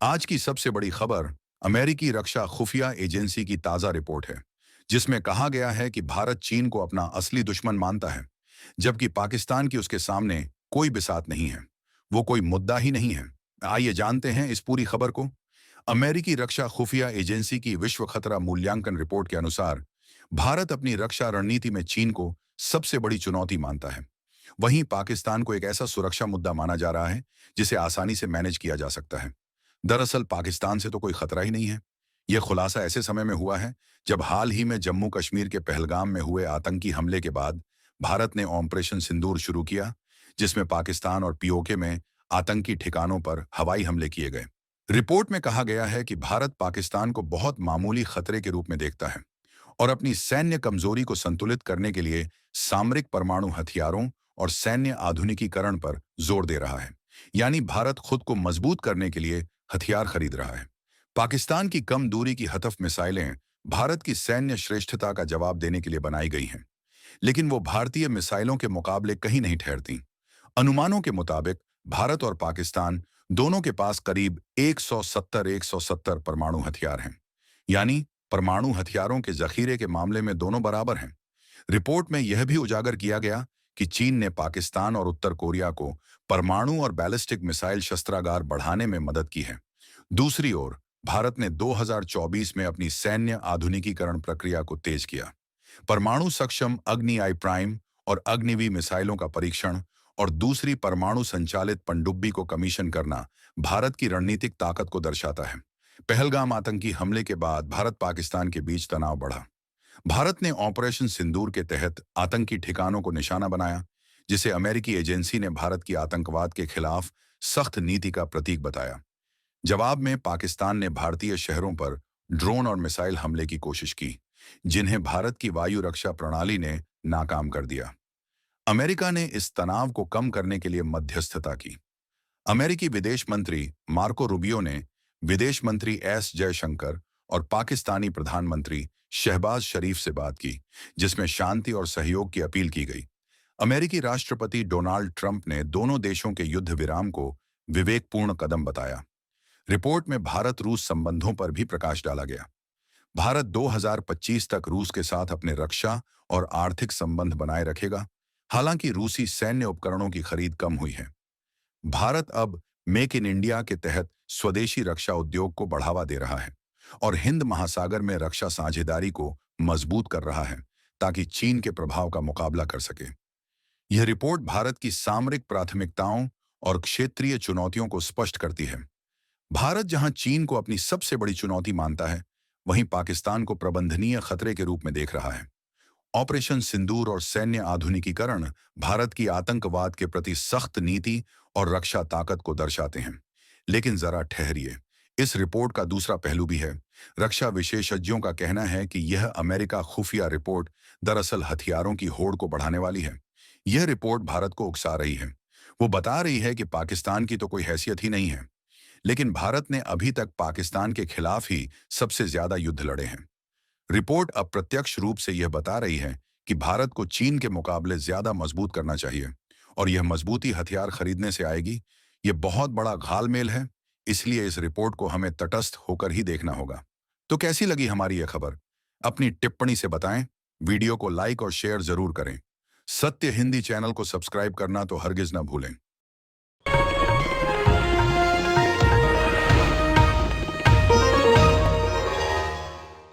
आज की सबसे बड़ी खबर अमेरिकी रक्षा खुफिया एजेंसी की ताजा रिपोर्ट है, जिसमें कहा गया है कि भारत चीन को अपना असली दुश्मन मानता है, जबकि पाकिस्तान की उसके सामने कोई बिसात नहीं है। वो कोई मुद्दा ही नहीं है। आइए जानते हैं इस पूरी खबर को। अमेरिकी रक्षा खुफिया एजेंसी की विश्व खतरा मूल्यांकन रिपोर्ट के अनुसार भारत अपनी रक्षा रणनीति में चीन को सबसे बड़ी चुनौती मानता है। वहीं पाकिस्तान को एक ऐसा सुरक्षा मुद्दा माना जा रहा है जिसे आसानी से मैनेज किया जा सकता है। दरअसल पाकिस्तान से तो कोई खतरा ही नहीं है। यह खुलासा ऐसे समय में हुआ है जब हाल ही में जम्मू कश्मीर के पहलगाम में हुए आतंकी हमले के बाद भारत ने ऑपरेशन सिंदूर शुरू किया, जिसमें पाकिस्तान और पीओके में आतंकी ठिकानों पर हवाई हमले किए गए। रिपोर्ट में कहा गया है कि भारत पाकिस्तान को बहुत मामूली खतरे के रूप में देखता है और अपनी सैन्य कमजोरी को संतुलित करने के लिए सामरिक परमाणु हथियारों और सैन्य आधुनिकीकरण पर जोर दे रहा है। यानी भारत खुद को मजबूत करने के लिए हथियार खरीद रहा है। पाकिस्तान की कम दूरी की हतफ मिसाइलें भारत की सैन्य श्रेष्ठता का जवाब देने के लिए बनाई गई हैं, लेकिन वो भारतीय मिसाइलों के मुकाबले कहीं नहीं ठहरती। अनुमानों के मुताबिक भारत और पाकिस्तान दोनों के पास करीब 170 परमाणु हथियार हैं। यानी परमाणु हथियारों के जखीरे के मामले में दोनों बराबर हैं। रिपोर्ट में यह भी उजागर किया गया कि चीन ने पाकिस्तान और उत्तर कोरिया को परमाणु और बैलिस्टिक मिसाइल शस्त्रागार बढ़ाने में मदद की है। दूसरी ओर भारत ने 2024 में अपनी सैन्य आधुनिकीकरण प्रक्रिया को तेज किया। परमाणु सक्षम अग्नि आई प्राइम और अग्निवी मिसाइलों का परीक्षण और दूसरी परमाणु संचालित पनडुब्बी को कमीशन करना भारत की रणनीतिक ताकत को दर्शाता है। पहलगाम आतंकी हमले के बाद भारत पाकिस्तान के बीच तनाव बढ़ा। भारत ने ऑपरेशन सिंदूर के तहत आतंकी ठिकानों को निशाना बनाया, जिसे अमेरिकी एजेंसी ने भारत की आतंकवाद के खिलाफ सख्त नीति का प्रतीक बताया। जवाब में पाकिस्तान ने भारतीय शहरों पर ड्रोन और मिसाइल हमले की कोशिश की, जिन्हें भारत की वायु रक्षा प्रणाली ने नाकाम कर दिया। अमेरिका ने इस तनाव को कम करने के लिए मध्यस्थता की। अमेरिकी विदेश मंत्री मार्को रूबियो ने विदेश मंत्री एस जयशंकर और पाकिस्तानी प्रधानमंत्री शहबाज शरीफ से बात की, जिसमें शांति और सहयोग की अपील की गई। अमेरिकी राष्ट्रपति डोनाल्ड ट्रंप ने दोनों देशों के युद्ध विराम को विवेकपूर्ण कदम बताया। रिपोर्ट में भारत रूस संबंधों पर भी प्रकाश डाला गया। भारत 2025 तक रूस के साथ अपने रक्षा और आर्थिक संबंध बनाए रखेगा। हालांकि रूसी सैन्य उपकरणों की खरीद कम हुई है। भारत अब मेक इन इंडिया के तहत स्वदेशी रक्षा उद्योग को बढ़ावा दे रहा है और हिंद महासागर में रक्षा साझेदारी को मजबूत कर रहा है, ताकि चीन के प्रभाव का मुकाबला कर सके। यह रिपोर्ट भारत की सामरिक प्राथमिकताओं और क्षेत्रीय चुनौतियों को स्पष्ट करती है। भारत जहां चीन को अपनी सबसे बड़ी चुनौती मानता है, वहीं पाकिस्तान को प्रबंधनीय खतरे के रूप में देख रहा है। ऑपरेशन सिंदूर और सैन्य आधुनिकीकरण भारत की आतंकवाद के प्रति सख्त नीति और रक्षा ताकत को दर्शाते हैं। लेकिन जरा ठहरिए, इस रिपोर्ट का दूसरा पहलू भी है। रक्षा विशेषज्ञों का कहना है कि यह अमेरिका खुफिया रिपोर्ट दरअसल हथियारों की होड़ को बढ़ाने वाली है। यह रिपोर्ट भारत को उकसा रही है। वो बता रही है कि पाकिस्तान की तो कोई हैसियत ही नहीं है, लेकिन भारत ने अभी तक पाकिस्तान के खिलाफ ही सबसे ज्यादा युद्ध लड़े हैं। रिपोर्ट अप्रत्यक्ष रूप से यह बता रही है कि भारत को चीन के मुकाबले ज्यादा मजबूत करना चाहिए, और यह मजबूती हथियार खरीदने से आएगी। यह बहुत बड़ा घालमेल है, इसलिए इस रिपोर्ट को हमें तटस्थ होकर ही देखना होगा। तो कैसी लगी हमारी यह खबर? अपनी टिप्पणी से बताएं। वीडियो को लाइक और शेयर जरूर करें। सत्य हिंदी चैनल को सब्सक्राइब करना तो हरगिज ना भूलें।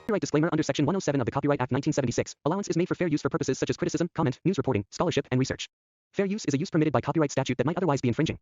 Copyright disclaimer under Section 107 of the Copyright Act 1976. Allowance is made for fair use for purposes such as criticism, comment, news reporting, scholarship, and research. Fair use is a use permitted by copyright statute that might otherwise be infringing.